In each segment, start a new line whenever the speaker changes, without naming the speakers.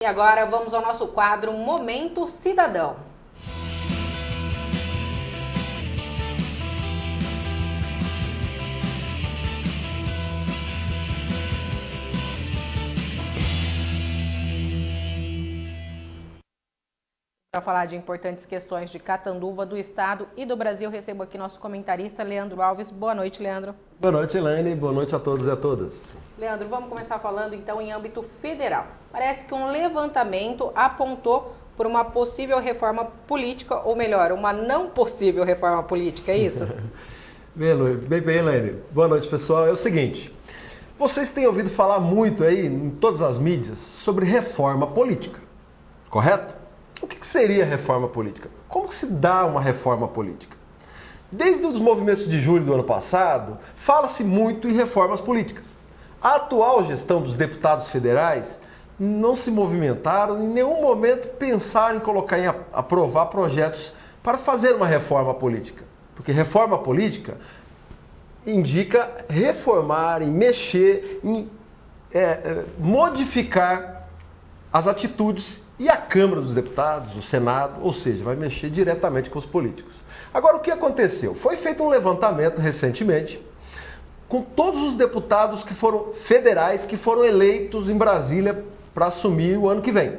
E agora vamos ao nosso quadro Momento Cidadão. Para falar de importantes questões de Catanduva, do Estado e do Brasil, recebo aqui nosso comentarista Leandro Alves. Boa noite, Leandro.
Boa noite, Elaine. Boa noite a todos e a todas.
Leandro, vamos começar falando então em âmbito federal. Parece que um levantamento apontou por uma possível reforma política, ou melhor, uma não possível reforma política, é isso?
Bem, Elaine. Boa noite, pessoal. É o seguinte, vocês têm ouvido falar muito aí em todas as mídias sobre reforma política, correto? O que seria reforma política? Como se dá uma reforma política? Desde os movimentos de julho do ano passado, fala-se muito em reformas políticas. A atual gestão dos deputados federais não se movimentaram, em nenhum momento pensaram em colocar em aprovar projetos para fazer uma reforma política. Porque reforma política indica reformar, em mexer, em modificar as atitudes e a Câmara dos Deputados, o Senado, ou seja, vai mexer diretamente com os políticos. Agora, o que aconteceu? Foi feito um levantamento recentemente com todos os deputados que foram federais, que foram eleitos em Brasília para assumir o ano que vem.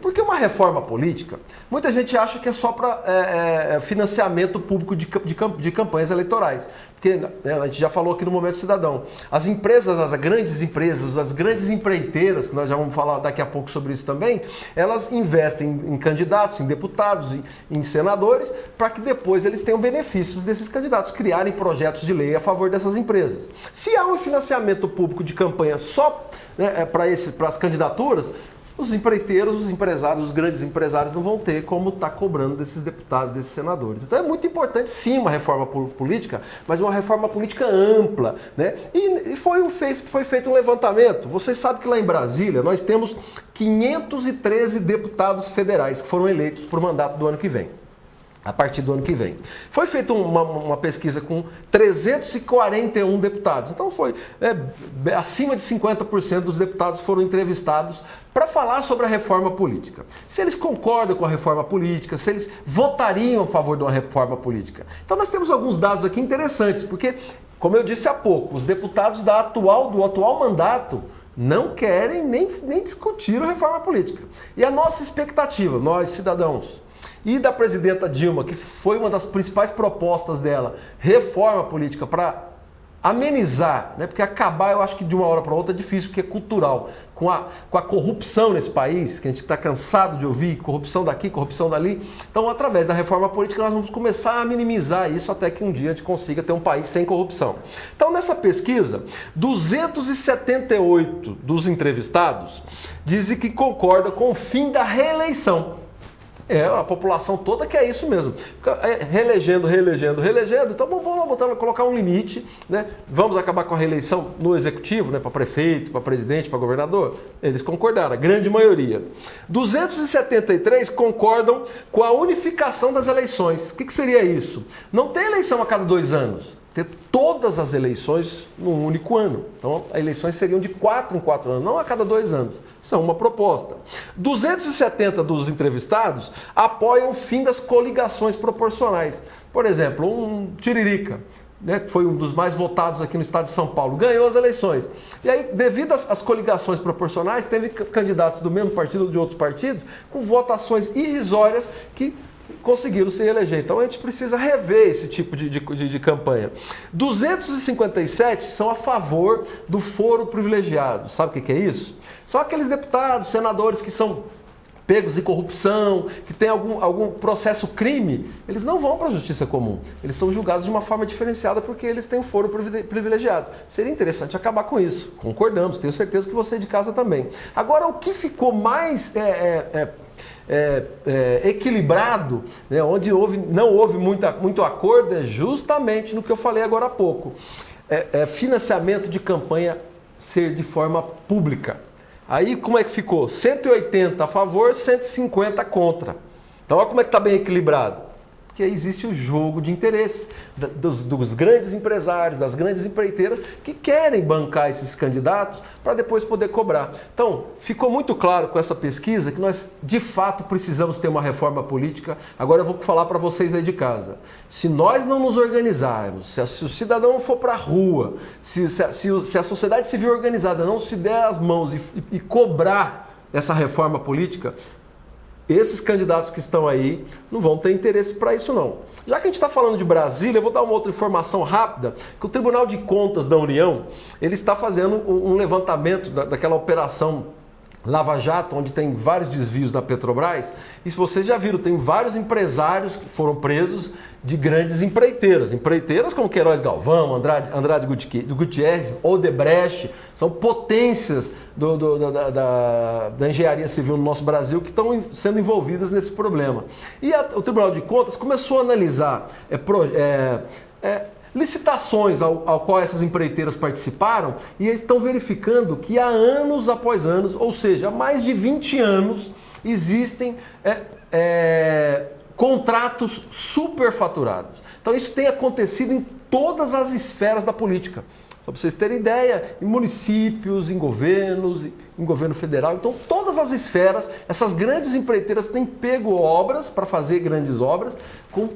Porque uma reforma política, muita gente acha que é só para financiamento público de campanhas eleitorais. Porque a gente já falou aqui no Momento Cidadão. As empresas, as grandes empresas, as grandes empreiteiras, que nós já vamos falar daqui a pouco sobre isso também, elas investem em candidatos, em deputados, em senadores, para que depois eles tenham benefícios desses candidatos, criarem projetos de lei a favor dessas empresas. Se há um financiamento público de campanha só para as candidaturas, os empreiteiros, os empresários, os grandes empresários não vão ter como estar cobrando desses deputados, desses senadores. Então é muito importante sim uma reforma política, mas uma reforma política ampla, né? E foi feito um levantamento. Vocês sabem que lá em Brasília nós temos 513 deputados federais que foram eleitos por mandato do ano que vem. A partir do ano que vem. Foi feita uma pesquisa com 341 deputados. Então foi acima de 50% dos deputados foram entrevistados para falar sobre a reforma política. Se eles concordam com a reforma política, se eles votariam a favor de uma reforma política. Então nós temos alguns dados aqui interessantes, porque, como eu disse há pouco, os deputados do atual mandato não querem nem discutir a reforma política. E a nossa expectativa, nós cidadãos, e da presidenta Dilma, que foi uma das principais propostas dela, reforma política para amenizar, né? Porque acabar eu acho que de uma hora para outra é difícil, porque é cultural, com a corrupção nesse país, que a gente está cansado de ouvir, corrupção daqui, corrupção dali. Então, através da reforma política, nós vamos começar a minimizar isso até que um dia a gente consiga ter um país sem corrupção. Então, nessa pesquisa, 278 dos entrevistados dizem que concordam com o fim da reeleição. A população toda quer isso mesmo. Reelegendo. Então vamos colocar um limite, né? Vamos acabar com a reeleição no executivo, né? Para prefeito, para presidente, para governador. Eles concordaram, a grande maioria. 273 concordam com a unificação das eleições. O que seria isso? Não ter eleição a cada 2 anos. Ter todas as eleições num único ano. Então, as eleições seriam de 4 em 4 anos, não a cada 2 anos. Isso é uma proposta. 270 dos entrevistados apoiam o fim das coligações proporcionais. Por exemplo, um Tiririca, né, que foi um dos mais votados aqui no estado de São Paulo, ganhou as eleições. E aí, devido às coligações proporcionais, teve candidatos do mesmo partido ou de outros partidos com votações irrisórias que conseguiram se reeleger. Então a gente precisa rever esse tipo de campanha. 257 são a favor do foro privilegiado. Sabe o que é isso? São aqueles deputados, senadores que são pegos de corrupção, que tem algum processo crime, eles não vão para a justiça comum. Eles são julgados de uma forma diferenciada porque eles têm um foro privilegiado. Seria interessante acabar com isso. Concordamos, tenho certeza que você de casa também. Agora, o que ficou mais equilibrado, né, onde não houve muito acordo, é justamente no que eu falei agora há pouco. Financiamento de campanha ser de forma pública. Aí como é que ficou? 180 a favor, 150 contra. Então olha como é que está bem equilibrado. que aí existe o jogo de interesses dos grandes empresários, das grandes empreiteiras que querem bancar esses candidatos para depois poder cobrar. Então, ficou muito claro com essa pesquisa que nós, de fato, precisamos ter uma reforma política. Agora eu vou falar para vocês aí de casa. Se nós não nos organizarmos, se o cidadão for para a rua, se a sociedade civil organizada não se der as mãos e cobrar essa reforma política, esses candidatos que estão aí não vão ter interesse para isso não. Já que a gente está falando de Brasília, eu vou dar uma outra informação rápida, que o Tribunal de Contas da União, ele está fazendo um levantamento daquela operação Lava Jato, onde tem vários desvios da Petrobras, e se vocês já viram, tem vários empresários que foram presos de grandes empreiteiras. Empreiteiras como Queiroz Galvão, Andrade Gutierrez, Odebrecht, são potências da engenharia civil no nosso Brasil que estão sendo envolvidas nesse problema. E o Tribunal de Contas começou a analisar licitações ao qual essas empreiteiras participaram, e eles estão verificando que há anos após anos, ou seja, há mais de 20 anos, existem contratos superfaturados. Então isso tem acontecido em todas as esferas da política. Só para vocês terem ideia, em municípios, em governos, em governo federal. Então, todas as esferas, essas grandes empreiteiras têm pego obras para fazer grandes obras com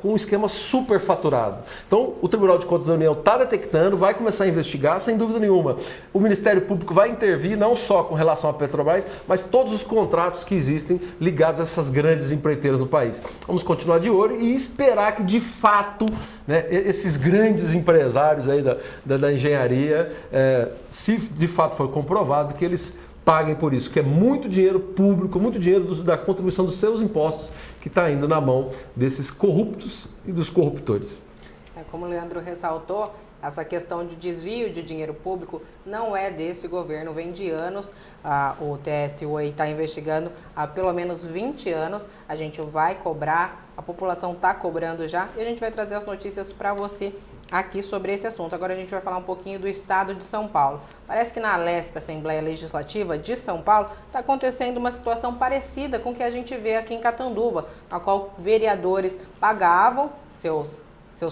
um esquema superfaturado. Então, o Tribunal de Contas da União está detectando, vai começar a investigar, sem dúvida nenhuma. O Ministério Público vai intervir, não só com relação à Petrobras, mas todos os contratos que existem ligados a essas grandes empreiteiras no país. Vamos continuar de olho e esperar que, de fato, né, esses grandes empresários aí da engenharia, se de fato for comprovado, que eles paguem por isso, que é muito dinheiro público, muito dinheiro da contribuição dos seus impostos que está indo na mão desses corruptos e dos corruptores.
Como o Leandro ressaltou, essa questão de desvio de dinheiro público não é desse governo, vem de anos. O TSU está investigando há pelo menos 20 anos. A gente vai cobrar, a população está cobrando já, e a gente vai trazer as notícias para você aqui sobre esse assunto. Agora a gente vai falar um pouquinho do estado de São Paulo. Parece que na Alesp, Assembleia Legislativa de São Paulo, está acontecendo uma situação parecida com o que a gente vê aqui em Catanduva, a qual vereadores pagavam seus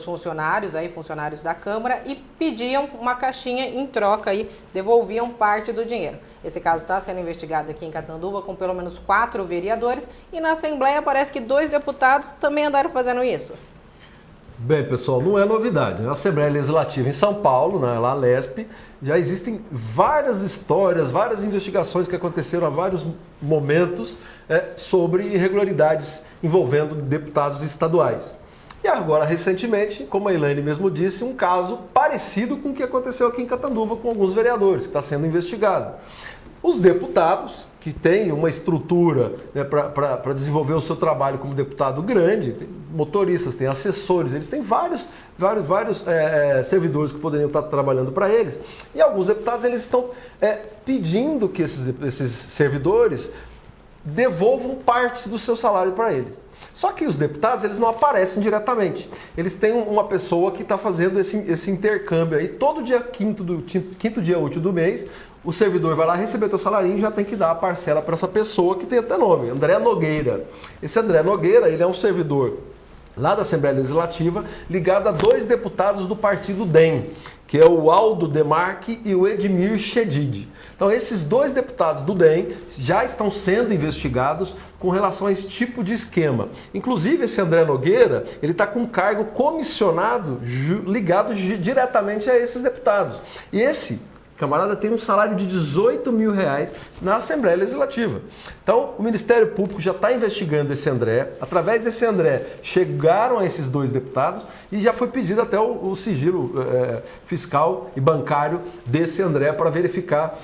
funcionários, funcionários da Câmara, e pediam uma caixinha em troca e devolviam parte do dinheiro. Esse caso está sendo investigado aqui em Catanduva com pelo menos 4 vereadores, e na Assembleia parece que 2 deputados também andaram fazendo isso.
Bem, pessoal, não é novidade. Na Assembleia Legislativa em São Paulo, lá na Alesp, já existem várias histórias, várias investigações que aconteceram a vários momentos sobre irregularidades envolvendo deputados estaduais. E agora, recentemente, como a Elaine mesmo disse, um caso parecido com o que aconteceu aqui em Catanduva com alguns vereadores, que está sendo investigado. Os deputados, que têm uma estrutura, né, para desenvolver o seu trabalho como deputado grande, tem motoristas, tem assessores, eles têm vários servidores que poderiam estar trabalhando para eles. E alguns deputados eles estão pedindo que esses servidores devolvam parte do seu salário para eles. Só que os deputados, eles não aparecem diretamente. Eles têm uma pessoa que está fazendo esse intercâmbio aí. Todo dia quinto dia útil do mês, o servidor vai lá receber seu salarinho e já tem que dar a parcela para essa pessoa que tem até nome, André Nogueira. Esse André Nogueira, ele é um servidor lá da Assembleia Legislativa, ligado a 2 deputados do partido DEM, que é o Aldo Demarque e o Edmir Chedid. Então, esses 2 deputados do DEM já estão sendo investigados com relação a esse tipo de esquema. Inclusive, esse André Nogueira, ele está com um cargo comissionado ligado diretamente a esses deputados. E esse camarada tem um salário de R$18 mil na Assembleia Legislativa. Então, o Ministério Público já está investigando esse André. Através desse André, chegaram a esses 2 deputados e já foi pedido até o sigilo fiscal e bancário desse André para verificar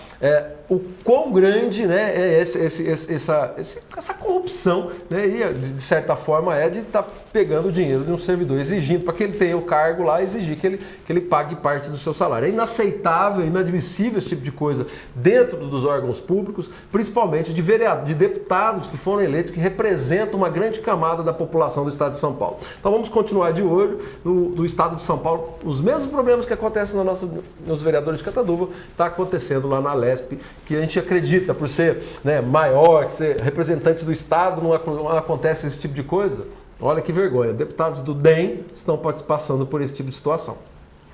o quão grande, né, é essa corrupção, né, e de certa forma de estar pegando o dinheiro de um servidor, exigindo, para que ele tenha o cargo lá, exigir que ele pague parte do seu salário. É inaceitável, inadmissível esse tipo de coisa dentro dos órgãos públicos, principalmente de deputados que foram eleitos, que representam uma grande camada da população do estado de São Paulo. Então vamos continuar de olho no estado de São Paulo. Os mesmos problemas que acontecem nos vereadores de Catanduva, está acontecendo lá na Alesp, que a gente acredita, por ser, né, maior, que ser representante do estado, não acontece esse tipo de coisa. Olha que vergonha, deputados do DEM estão passando por esse tipo de situação.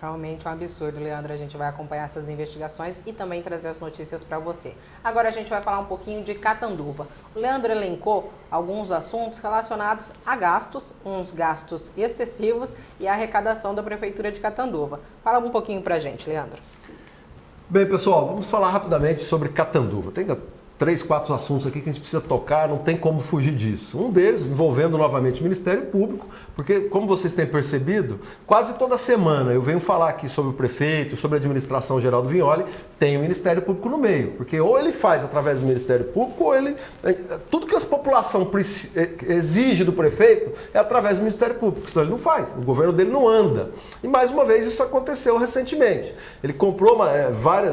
Realmente um absurdo, Leandro. A gente vai acompanhar essas investigações e também trazer as notícias para você. Agora a gente vai falar um pouquinho de Catanduva. O Leandro elencou alguns assuntos relacionados a gastos, uns gastos excessivos e a arrecadação da Prefeitura de Catanduva. Fala um pouquinho para a gente, Leandro.
Bem, pessoal, vamos falar rapidamente sobre Catanduva. Tem 3, 4 assuntos aqui que a gente precisa tocar, não tem como fugir disso. Um deles envolvendo novamente o Ministério Público, porque, como vocês têm percebido, quase toda semana eu venho falar aqui sobre o prefeito, sobre a administração geral do Vignoli, tem o Ministério Público no meio, porque ou ele faz através do Ministério Público, ou ele... Tudo que a população exige do prefeito é através do Ministério Público, senão ele não faz, o governo dele não anda. E mais uma vez isso aconteceu recentemente. Ele comprou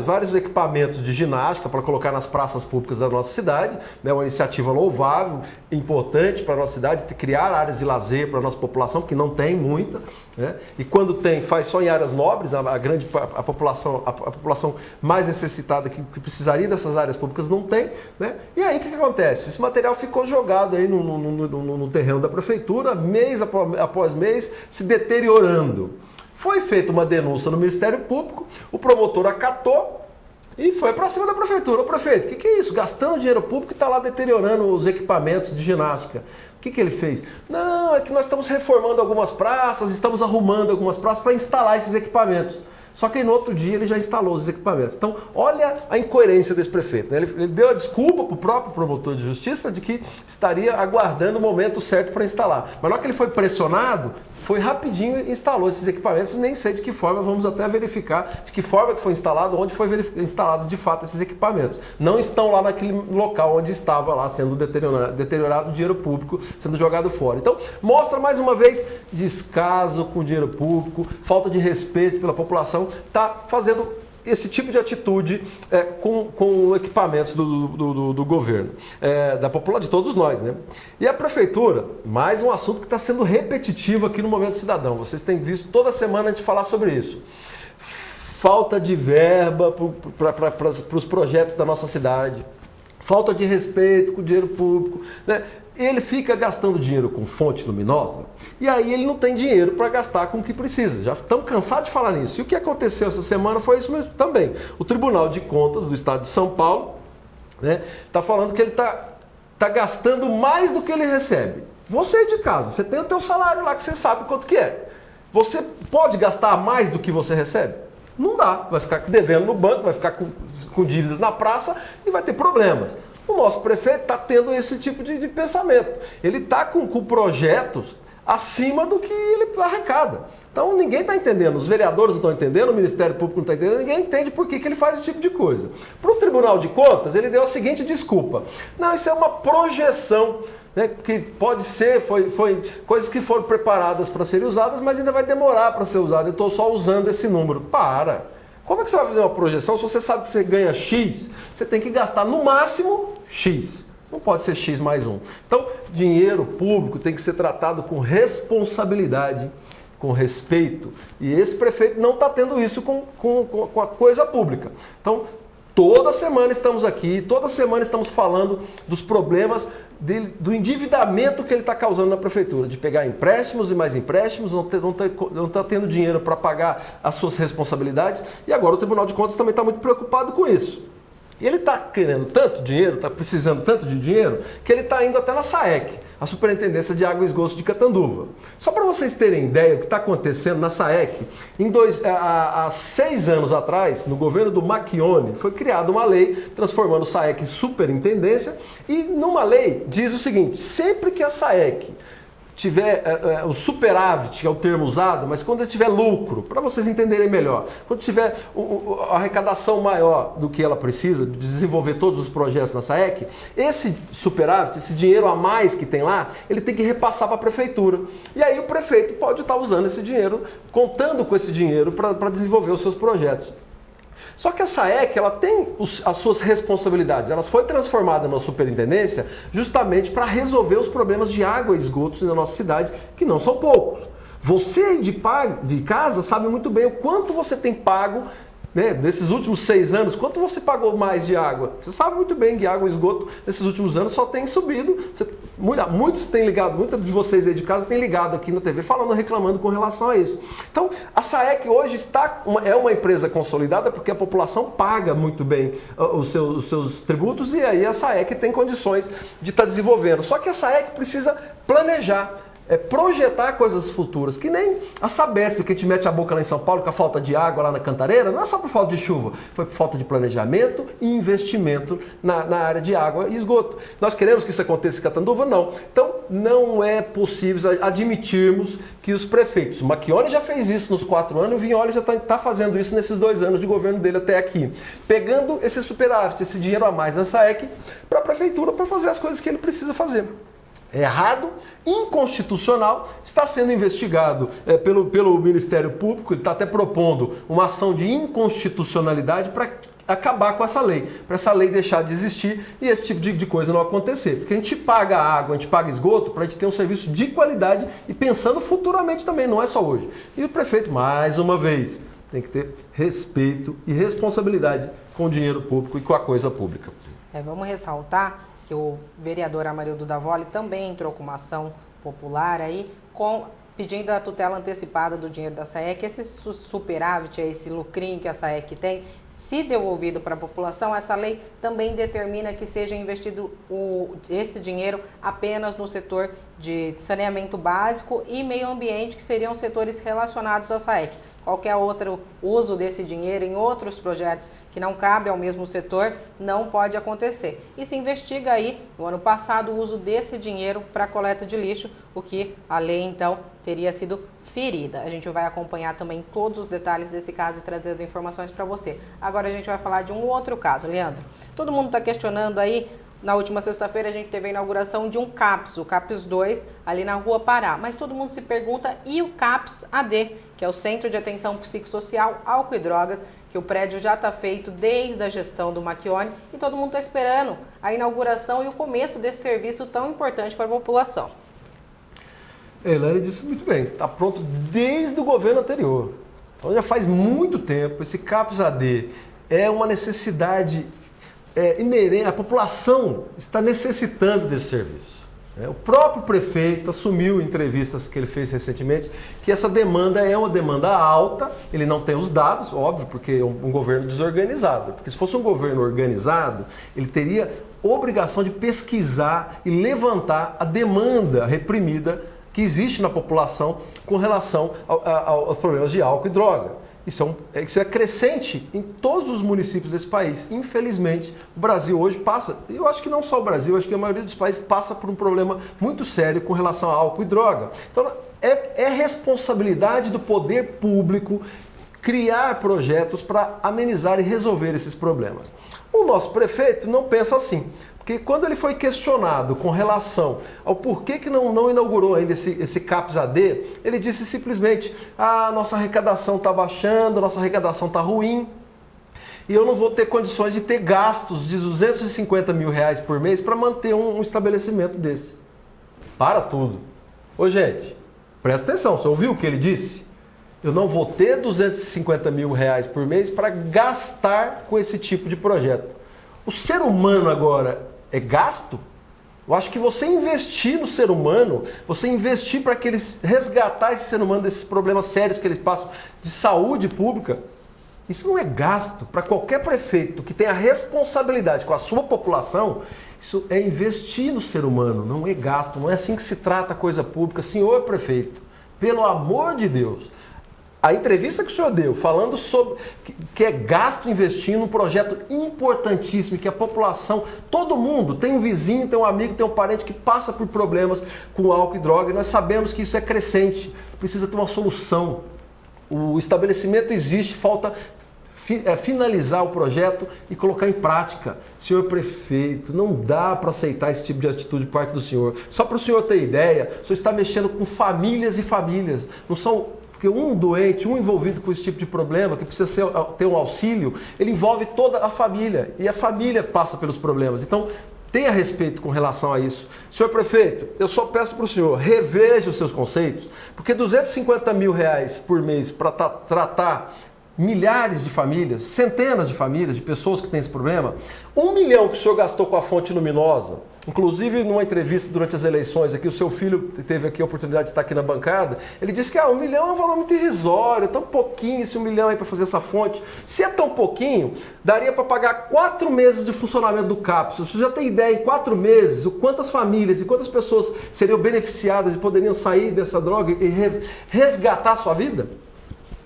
vários equipamentos de ginástica para colocar nas praças públicas da nossa cidade, né, uma iniciativa louvável, importante para a nossa cidade, criar áreas de lazer para a nossa população, que não tem muita, né, e quando tem, faz só em áreas nobres, a população mais necessitada que precisaria dessas áreas públicas não tem, né, e aí o que acontece? Esse material ficou jogado aí no terreno da prefeitura, mês após mês, se deteriorando. Foi feita uma denúncia no Ministério Público, o promotor acatou, e foi para cima da prefeitura. Ô prefeito, o que é isso? Gastando dinheiro público e está lá deteriorando os equipamentos de ginástica. O que ele fez? Não, é que nós estamos reformando algumas praças, estamos arrumando algumas praças para instalar esses equipamentos. Só que aí no outro dia ele já instalou os equipamentos. Então, olha a incoerência desse prefeito. Né? Ele deu a desculpa para o próprio promotor de justiça de que estaria aguardando o momento certo para instalar. Mas na hora que ele foi pressionado, foi rapidinho e instalou esses equipamentos. Nem sei de que forma, vamos até verificar de que forma que foi instalado, onde foi instalado de fato esses equipamentos. Não estão lá naquele local onde estava lá sendo deteriorado o dinheiro público, sendo jogado fora. Então, mostra mais uma vez descaso com o dinheiro público, falta de respeito pela população, está fazendo esse tipo de atitude com equipamentos do governo, da população, de todos nós, né? E a prefeitura, mais um assunto que está sendo repetitivo aqui no Momento Cidadão. Vocês têm visto toda semana a gente falar sobre isso. Falta de verba para os projetos da nossa cidade, falta de respeito com o dinheiro público, né? Ele fica gastando dinheiro com fonte luminosa e aí ele não tem dinheiro para gastar com o que precisa. Já estamos cansados de falar nisso. E o que aconteceu essa semana foi isso mesmo também. O Tribunal de Contas do Estado de São Paulo, né, está falando que ele está gastando mais do que ele recebe. Você de casa, você tem o teu salário lá que você sabe quanto que é. Você pode gastar mais do que você recebe? Não dá. Vai ficar devendo no banco, vai ficar com dívidas na praça e vai ter problemas. O nosso prefeito está tendo esse tipo de pensamento. Ele está com projetos acima do que ele arrecada. Então ninguém está entendendo, os vereadores não estão entendendo, o Ministério Público não está entendendo, ninguém entende por que ele faz esse tipo de coisa. Para o Tribunal de Contas, ele deu a seguinte desculpa. Não, isso é uma projeção, né, que pode ser, foi coisas que foram preparadas para serem usadas, mas ainda vai demorar para ser usado. Eu estou só usando esse número. Para! Como é que você vai fazer uma projeção se você sabe que você ganha X? Você tem que gastar no máximo X. Não pode ser X mais 1. Então, dinheiro público tem que ser tratado com responsabilidade, com respeito. E esse prefeito não está tendo isso com a coisa pública. Então, toda semana estamos aqui, toda semana estamos falando dos problemas do endividamento que ele está causando na prefeitura, de pegar empréstimos e mais empréstimos, não está tendo dinheiro para pagar as suas responsabilidades, e agora o Tribunal de Contas também está muito preocupado com isso. E ele está querendo tanto dinheiro, está precisando tanto de dinheiro, que ele está indo até na SAEC, a Superintendência de Água e Esgoto de Catanduva. Só para vocês terem ideia do que está acontecendo na SAEC, há 6 anos atrás, no governo do Macchione, foi criada uma lei transformando o SAEC em superintendência, e numa lei diz o seguinte: sempre que a SAEC tiver o superávit, que é o termo usado, mas quando ele tiver lucro, para vocês entenderem melhor, quando tiver a arrecadação maior do que ela precisa, de desenvolver todos os projetos na SAEC, esse superávit, esse dinheiro a mais que tem lá, ele tem que repassar para a prefeitura. E aí o prefeito pode estar usando esse dinheiro, contando com esse dinheiro para desenvolver os seus projetos. Só que a SAEC, ela tem as suas responsabilidades. Ela foi transformada na superintendência justamente para resolver os problemas de água e esgotos na nossa cidade, que não são poucos. Você de casa sabe muito bem o quanto você tem pago né, nesses últimos 6 anos, quanto você pagou mais de água? Você sabe muito bem que água e esgoto nesses últimos anos só tem subido. Muitos têm ligado, muitos de vocês aí de casa têm ligado aqui na TV falando, reclamando com relação a isso. Então, a SAEC hoje é uma empresa consolidada porque a população paga muito bem os seus tributos e aí a SAEC tem condições de estar desenvolvendo. Só que a SAEC precisa planejar. Projetar coisas futuras, que nem a Sabesp, que a gente mete a boca lá em São Paulo com a falta de água lá na Cantareira, não é só por falta de chuva, foi por falta de planejamento e investimento na área de água e esgoto. Nós queremos que isso aconteça em Catanduva? Não. Então, não é possível admitirmos que os prefeitos, o Macchione já fez isso nos 4 anos, e o Vignoli já está fazendo isso nesses 2 anos de governo dele até aqui, pegando esse superávit, esse dinheiro a mais na SAEC para a prefeitura para fazer as coisas que ele precisa fazer. Errado, inconstitucional, está sendo investigado pelo Ministério Público, ele está até propondo uma ação de inconstitucionalidade para acabar com essa lei, para essa lei deixar de existir e esse tipo de coisa não acontecer. Porque a gente paga água, a gente paga esgoto para a gente ter um serviço de qualidade e pensando futuramente também, não é só hoje. E o prefeito, mais uma vez, tem que ter respeito e responsabilidade com o dinheiro público e com a coisa pública.
Vamos ressaltar que o vereador Amarildo Davoli também entrou com uma ação popular aí, pedindo a tutela antecipada do dinheiro da SAEC. Esse superávit, esse lucrinho que a SAEC tem, se devolvido para a população, essa lei também determina que seja investido esse dinheiro apenas no setor de saneamento básico e meio ambiente, que seriam setores relacionados à SAEC. Qualquer outro uso desse dinheiro em outros projetos que não cabe ao mesmo setor não pode acontecer. E se investiga aí, no ano passado, o uso desse dinheiro para coleta de lixo, o que a lei, então, teria sido ferida. A gente vai acompanhar também todos os detalhes desse caso e trazer as informações para você. Agora a gente vai falar de um outro caso, Leandro. Todo mundo está questionando aí. Na última sexta-feira a gente teve a inauguração de um CAPS, o CAPS 2, ali na Rua Pará. Mas todo mundo se pergunta, e o CAPS AD, que é o Centro de Atenção Psicossocial, Álcool e Drogas, que o prédio já está feito desde a gestão do Macchione e todo mundo está esperando a inauguração e o começo desse serviço tão importante para a população.
Elaine disse muito bem, está pronto desde o governo anterior. Então já faz muito tempo, esse CAPS AD é uma necessidade inerente, a população está necessitando desse serviço. O próprio prefeito assumiu em entrevistas que ele fez recentemente que essa demanda é uma demanda alta, ele não tem os dados, óbvio, porque é um governo desorganizado. Porque se fosse um governo organizado, ele teria obrigação de pesquisar e levantar a demanda reprimida que existe na população com relação aos problemas de álcool e droga. Isso é crescente em todos os municípios desse país. Infelizmente, o Brasil hoje passa, eu acho que não só o Brasil, acho que a maioria dos países passa por um problema muito sério com relação a álcool e droga. Então, é responsabilidade do poder público criar projetos para amenizar e resolver esses problemas. O nosso prefeito não pensa assim. Porque quando ele foi questionado com relação ao porquê que não inaugurou ainda esse CAPS AD, ele disse simplesmente, nossa arrecadação está baixando, nossa arrecadação está ruim, e eu não vou ter condições de ter gastos de R$250 mil por mês para manter um estabelecimento desse. Para tudo. Ô gente, presta atenção, você ouviu o que ele disse? Eu não vou ter R$250 mil por mês para gastar com esse tipo de projeto. O ser humano agora é gasto? Eu acho que você investir no ser humano, você investir para que eles resgatar esse ser humano desses problemas sérios que eles passam de saúde pública, isso não é gasto. Para qualquer prefeito que tenha responsabilidade com a sua população, isso é investir no ser humano, não é gasto. Não é assim que se trata a coisa pública. Senhor prefeito, pelo amor de Deus, a entrevista que o senhor deu, falando sobre que é gasto investindo num projeto importantíssimo, que a população, todo mundo, tem um vizinho, tem um amigo, tem um parente que passa por problemas com álcool e droga, e nós sabemos que isso é crescente, precisa ter uma solução. O estabelecimento existe, falta finalizar o projeto e colocar em prática. Senhor prefeito, não dá para aceitar esse tipo de atitude por parte do senhor. Só para o senhor ter ideia, o senhor está mexendo com famílias e famílias, não são... Porque um doente, um envolvido com esse tipo de problema, que precisa ter um auxílio, ele envolve toda a família. E a família passa pelos problemas. Então, tenha respeito com relação a isso. Senhor prefeito, eu só peço para o senhor, reveja os seus conceitos, porque R$250 mil por mês para tratar milhares de famílias, centenas de famílias, de pessoas que têm esse problema. 1 milhão que o senhor gastou com a fonte luminosa, inclusive numa entrevista durante as eleições aqui, o seu filho teve aqui a oportunidade de estar aqui na bancada, ele disse que 1 milhão é um valor muito irrisório, é tão pouquinho esse 1 milhão aí para fazer essa fonte. Se é tão pouquinho, daria para pagar 4 meses de funcionamento do CAPS. Você já tem ideia em 4 meses o quantas famílias e quantas pessoas seriam beneficiadas e poderiam sair dessa droga e resgatar a sua vida?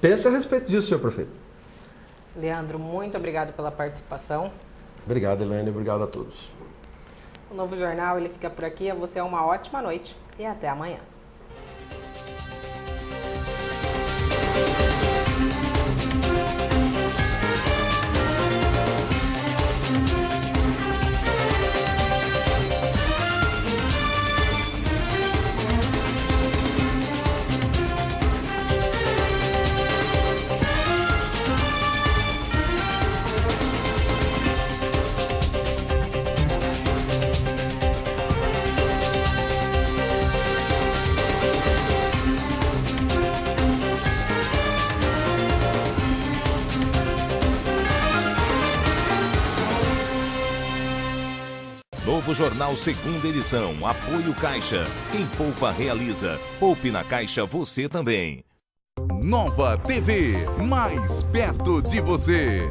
Pense a respeito disso, senhor prefeito.
Leandro, muito obrigado pela participação.
Obrigado, Elaine. Obrigado a todos.
O Novo Jornal ele fica por aqui. A você uma ótima noite e até amanhã.
Novo Jornal, segunda edição. Apoio Caixa. Quem poupa, realiza. Poupe na Caixa você também.
Nova TV, mais perto de você.